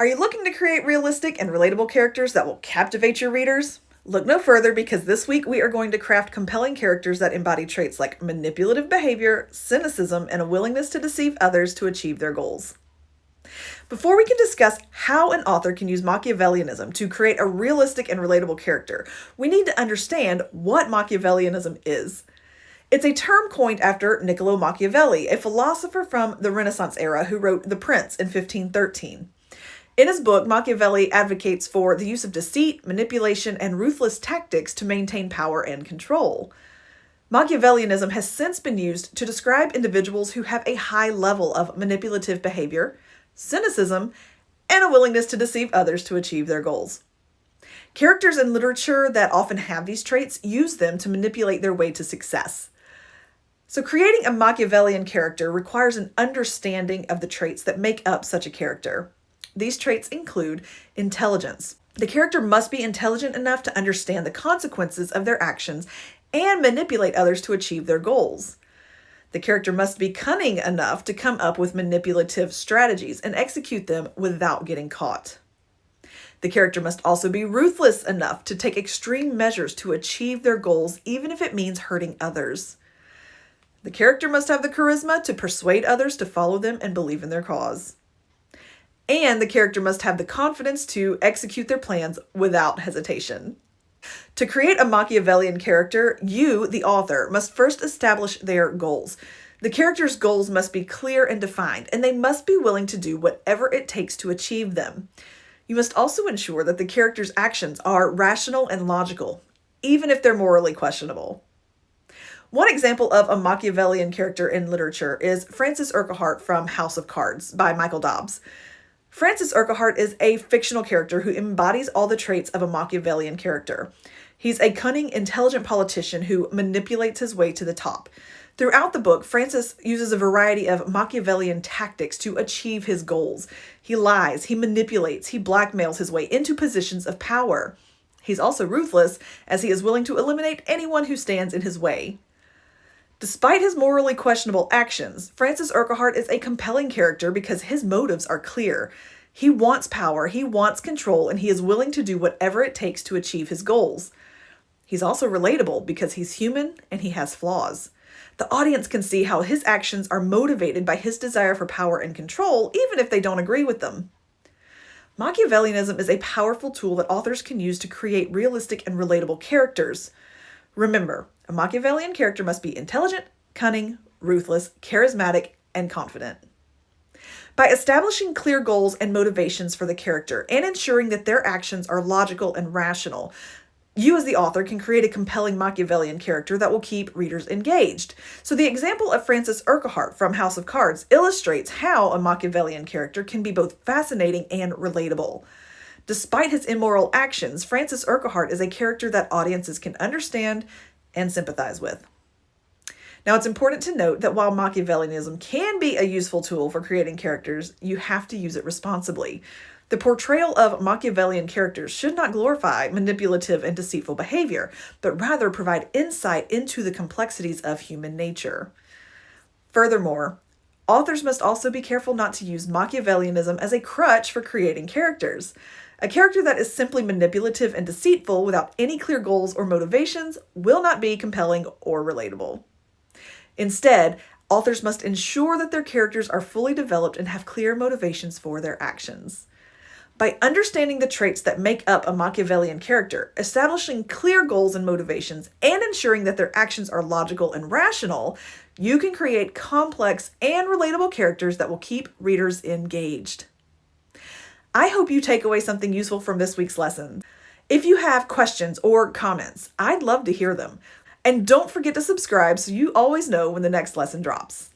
Are you looking to create realistic and relatable characters that will captivate your readers? Look no further because this week we are going to craft compelling characters that embody traits like manipulative behavior, cynicism, and a willingness to deceive others to achieve their goals. Before we can discuss how an author can use Machiavellianism to create a realistic and relatable character, we need to understand what Machiavellianism is. It's a term coined after Niccolo Machiavelli, a philosopher from the Renaissance era who wrote The Prince in 1513. In his book, Machiavelli advocates for the use of deceit, manipulation, and ruthless tactics to maintain power and control. Machiavellianism has since been used to describe individuals who have a high level of manipulative behavior, cynicism, and a willingness to deceive others to achieve their goals. Characters in literature that often have these traits use them to manipulate their way to success. So creating a Machiavellian character requires an understanding of the traits that make up such a character. These traits include intelligence. The character must be intelligent enough to understand the consequences of their actions and manipulate others to achieve their goals. The character must be cunning enough to come up with manipulative strategies and execute them without getting caught. The character must also be ruthless enough to take extreme measures to achieve their goals, even if it means hurting others. The character must have the charisma to persuade others to follow them and believe in their cause. And the character must have the confidence to execute their plans without hesitation. To create a Machiavellian character, you, the author, must first establish their goals. The character's goals must be clear and defined, and they must be willing to do whatever it takes to achieve them. You must also ensure that the character's actions are rational and logical, even if they're morally questionable. One example of a Machiavellian character in literature is Francis Urquhart from House of Cards by Michael Dobbs. Francis Urquhart is a fictional character who embodies all the traits of a Machiavellian character. He's a cunning, intelligent politician who manipulates his way to the top. Throughout the book, Francis uses a variety of Machiavellian tactics to achieve his goals. He lies, he manipulates, he blackmails his way into positions of power. He's also ruthless, as he is willing to eliminate anyone who stands in his way. Despite his morally questionable actions, Francis Urquhart is a compelling character because his motives are clear. He wants power, he wants control, and he is willing to do whatever it takes to achieve his goals. He's also relatable because he's human and he has flaws. The audience can see how his actions are motivated by his desire for power and control, even if they don't agree with them. Machiavellianism is a powerful tool that authors can use to create realistic and relatable characters. Remember, a Machiavellian character must be intelligent, cunning, ruthless, charismatic, and confident. By establishing clear goals and motivations for the character and ensuring that their actions are logical and rational, you as the author can create a compelling Machiavellian character that will keep readers engaged. So the example of Francis Urquhart from House of Cards illustrates how a Machiavellian character can be both fascinating and relatable. Despite his immoral actions, Francis Urquhart is a character that audiences can understand and sympathize with. Now, it's important to note that while Machiavellianism can be a useful tool for creating characters, you have to use it responsibly. The portrayal of Machiavellian characters should not glorify manipulative and deceitful behavior, but rather provide insight into the complexities of human nature. Furthermore, authors must also be careful not to use Machiavellianism as a crutch for creating characters. A character that is simply manipulative and deceitful without any clear goals or motivations will not be compelling or relatable. Instead, authors must ensure that their characters are fully developed and have clear motivations for their actions. By understanding the traits that make up a Machiavellian character, establishing clear goals and motivations, and ensuring that their actions are logical and rational, you can create complex and relatable characters that will keep readers engaged. I hope you take away something useful from this week's lesson. If you have questions or comments, I'd love to hear them. And don't forget to subscribe so you always know when the next lesson drops.